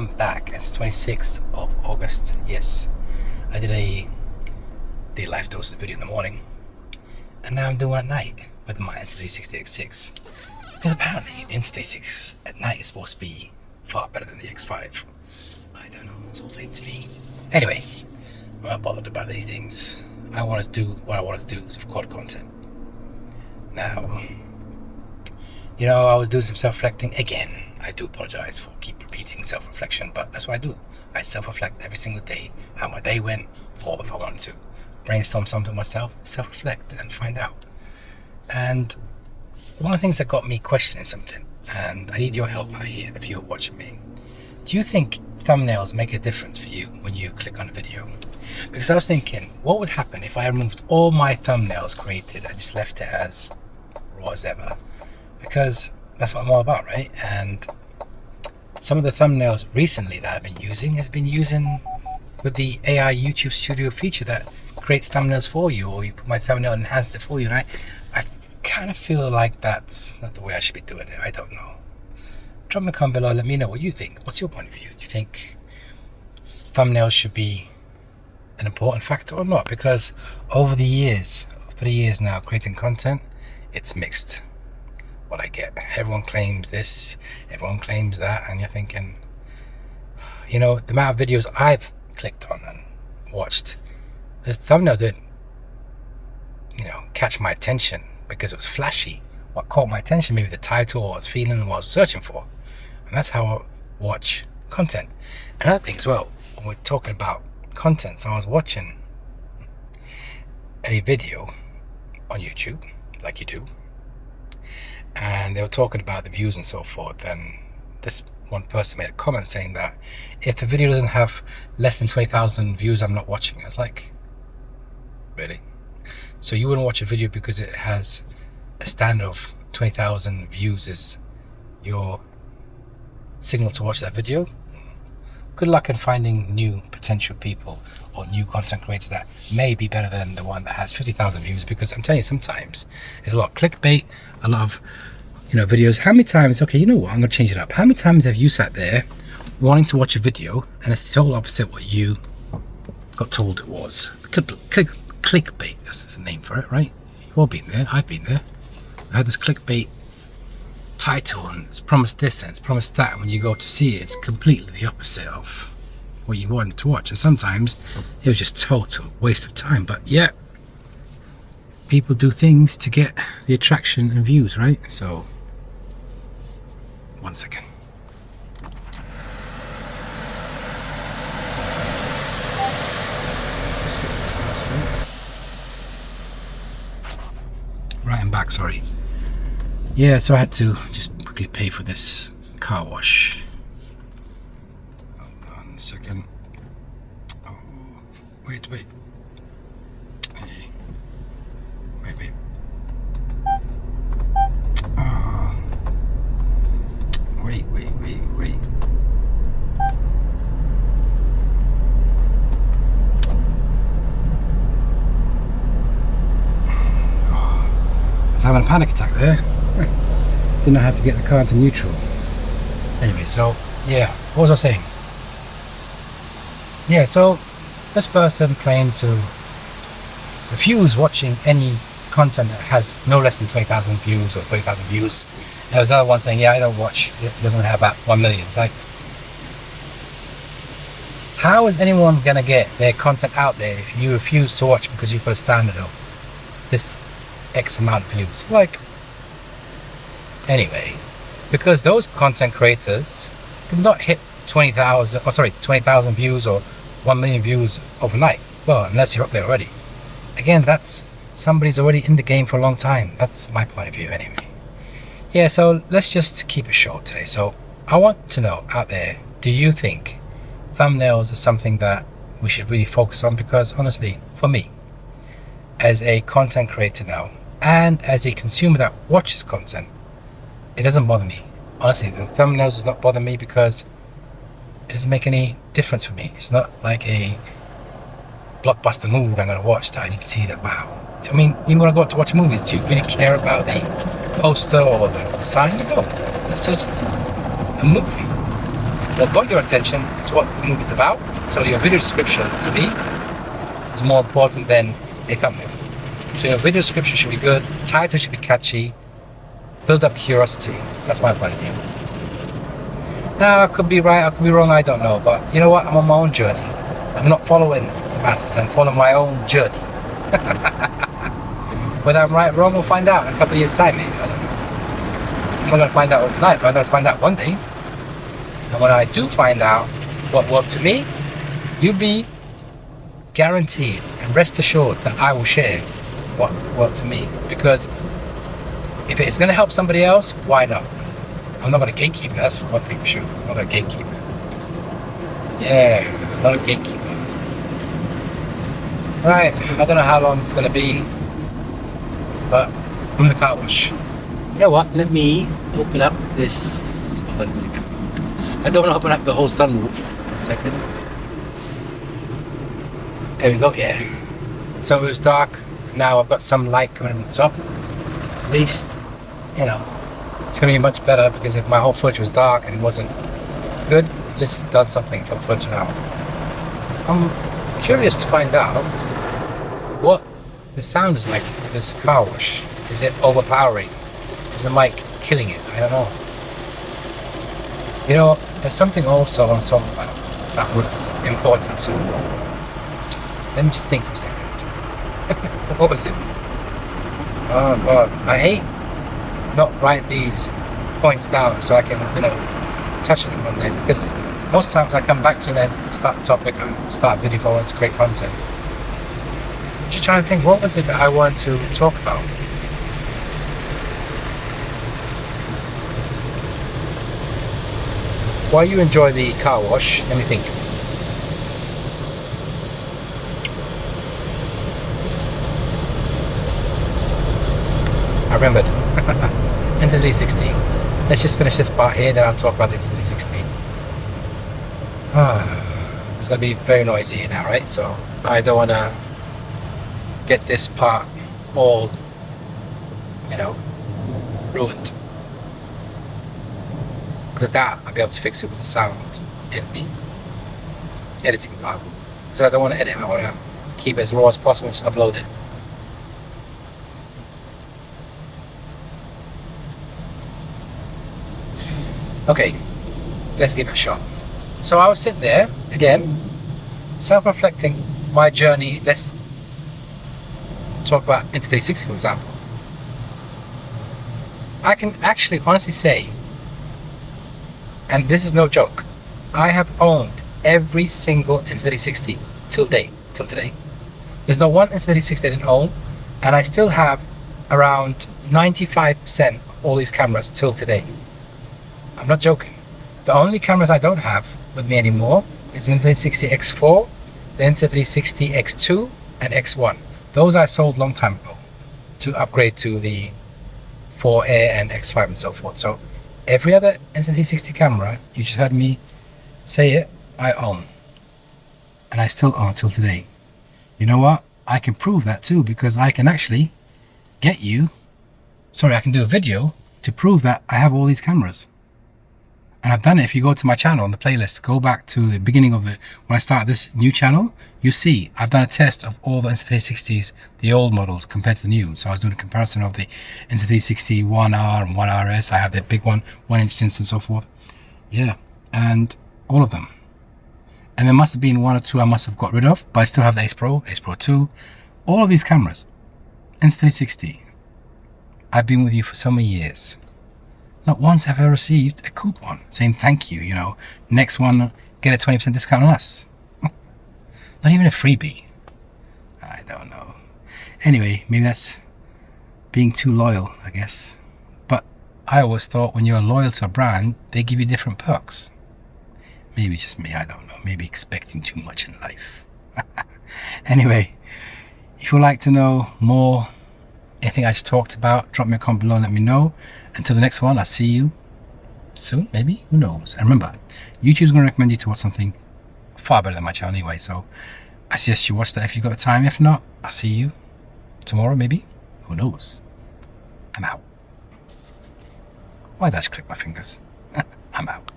I'm back. It's 26th of August. Yes, I did a live doses video in the morning, and now I'm doing it at night with my Insta360X6, because apparently the Insta360 at night is supposed to be far better than the X5. I don't know, it's all the same to me. Anyway, I'm not bothered about these things. I want to do what I want to do, is record content. Now, you know, I was doing some self-reflecting again. I do apologize for keep repeating self-reflection, but that's what I do. I self-reflect every single day how my day went, or if I wanted to brainstorm something myself, self-reflect and find out. And one of the things that got me questioning something, and I need your help out here if you're watching me. Do you think thumbnails make a difference for you when you click on a video? Because I was thinking, what would happen if I removed all my thumbnails created and just left it as raw as ever? Because that's what I'm all about, right? And some of the thumbnails recently that I've been using has been using with the AI YouTube Studio feature that creates thumbnails for you, or you put my thumbnail and enhance it for you. And I kind of feel like that's not the way I should be doing it. I don't know. Drop me a comment below, let me know what you think. What's your point of view? Do you think thumbnails should be an important factor or not? Because over the years, now creating content, it's mixed. What I get, everyone claims this, everyone claims that, and you're thinking, you know, the amount of videos I've clicked on and watched, the thumbnail didn't, you know, catch my attention because it was flashy. What caught my attention, maybe the title, what I was feeling, and what I was searching for. And that's how I watch content. Another thing as well, when we're talking about content, so I was watching a video on YouTube, like you do, and they were talking about the views and so forth, and this one person made a comment saying that if the video doesn't have less than 20,000 views, I'm not watching it. I was like, really? So you wouldn't watch a video because it has a standard of 20,000 views is your signal to watch that video? Good luck in finding new potential people or new content creators that may be better than the one that has 50,000 views, because I'm telling you, sometimes there's a lot of clickbait, a lot of, you know, videos. How many times, okay, you know what, I'm gonna change it up. How many times have you sat there wanting to watch a video and it's the total opposite what you got told it was? Clickbait, that's the name for it, right? You've all been there, I've been there. I had this clickbait title and it's promised this and it's promised that, and when you go to see it, it's completely the opposite of what you wanted to watch. And sometimes it was just total waste of time. But yeah, people do things to get the attraction and views, right? So one second. Right, I'm back, sorry. Yeah, so I had to just quickly pay for this car wash. Hold on a second. Oh, wait. Hey. Wait. Oh. Wait. I was having a panic attack there. Didn't know how to get the car into neutral. Anyway, so yeah, what was I saying? Yeah, so this person claimed to refuse watching any content that has no less than 20,000 views or 30,000 views. There was another one saying, yeah, I don't watch, it doesn't have about 1 million. It's like, how is anyone gonna get their content out there if you refuse to watch because you put a standard of this X amount of views? Like, anyway, because those content creators did not hit 20,000 views or 1 million views overnight. Well, unless you're up there already. Again, that's somebody's already in the game for a long time. That's my point of view anyway. Yeah, so let's just keep it short today. So I want to know out there, do you think thumbnails is something that we should really focus on? Because honestly, for me, as a content creator now, and as a consumer that watches content, it doesn't bother me. Honestly, the thumbnails does not bother me because it doesn't make any difference for me. It's not like a blockbuster movie that I'm going to watch that I need to see that, wow. I mean, even when I go out to watch movies, do you really care about the poster or the sign? You don't. It's just a movie. I've got your attention. It's what the movie's about. So your video description, to me, is more important than a thumbnail. So your video description should be good. Title should be catchy. Build up curiosity. That's my point of view. Now, I could be right, I could be wrong, I don't know. But you know what? I'm on my own journey. I'm not following the masses. I'm following my own journey. Whether I'm right or wrong, we'll find out in a couple of years' time, maybe. I don't know. I'm not going to find out overnight, but I'm going to find out one day. And when I do find out what worked to me, you'll be guaranteed and rest assured that I will share what worked to me. Because if it's going to help somebody else, why not? I'm not going to gatekeep it, that's one thing for sure. I'm not going to gatekeep it. Yeah, I'm not a gatekeeper. Right, I don't know how long it's going to be, but I'm in the car wash. You know what? Let me open up this. Hold on a second. I don't want to open up the whole sunroof. 1 second. There we go, yeah. So it was dark. Now I've got some light coming from the top. At least, you know, it's going to be much better, because if my whole footage was dark and it wasn't good, this does something for the footage now. I'm curious to find out what the sound is like in this car wash. Is it overpowering? Is the mic killing it? I don't know. You know, there's something also I want to talk about that was important too. Let me just think for a second. What was it? Oh God, I hate not write these points down so I can, you know, touch on them one day, because most times I come back to them, start the topic, and start video forward to create content. I'm just trying to think, what was it that I wanted to talk about? While you enjoy the car wash, let me think. I remembered. Insta360. Let's just finish this part here, then I'll talk about the Insta360. It's going to be very noisy here now, right? So I don't want to get this part all, you know, ruined. Because that, I'll be able to fix it with the sound in the editing part. Because I don't want to edit, I want to keep it as raw as possible and just upload it. Okay, let's give it a shot. So I was sitting there, again, self-reflecting my journey. Let's talk about Insta360, for example. I can actually honestly say, and this is no joke, I have owned every single Insta360 till today. There's no one Insta360 I didn't own, and I still have around 95% of all these cameras till today. I'm not joking. The only cameras I don't have with me anymore is the Insta360 X4, the Insta360 X2, and X1. Those I sold a long time ago to upgrade to the 4A and X5 and so forth. So every other Insta360 camera, you just heard me say it, I own. And I still own till today. You know what? I can prove that too, because I can actually I can do a video to prove that I have all these cameras. And I've done it. If you go to my channel on the playlist, go back to the beginning of it. When I started this new channel, you see I've done a test of all the Insta360s, the old models compared to the new. So I was doing a comparison of the Insta360 1R and 1RS. I have the big one, 1-inch sensor and so forth. Yeah, and all of them. And there must have been one or two I must have got rid of, but I still have the Ace Pro 2. All of these cameras, Insta360. I've been with you for so many years. Not once have I received a coupon saying thank you, you know, next one, get a 20% discount on us. Not even a freebie. I don't know. Anyway, maybe that's being too loyal, I guess. But I always thought when you're loyal to a brand, they give you different perks. Maybe just me, I don't know. Maybe expecting too much in life. Anyway, if you'd like to know more, anything I just talked about, drop me a comment below and let me know. Until the next one, I'll see you soon, maybe, who knows. And remember, YouTube's going to recommend you to watch something far better than my channel anyway, so I suggest you watch that if you've got the time. If not, I'll see you tomorrow, maybe, who knows. I'm out. Why did I just click my fingers? I'm out.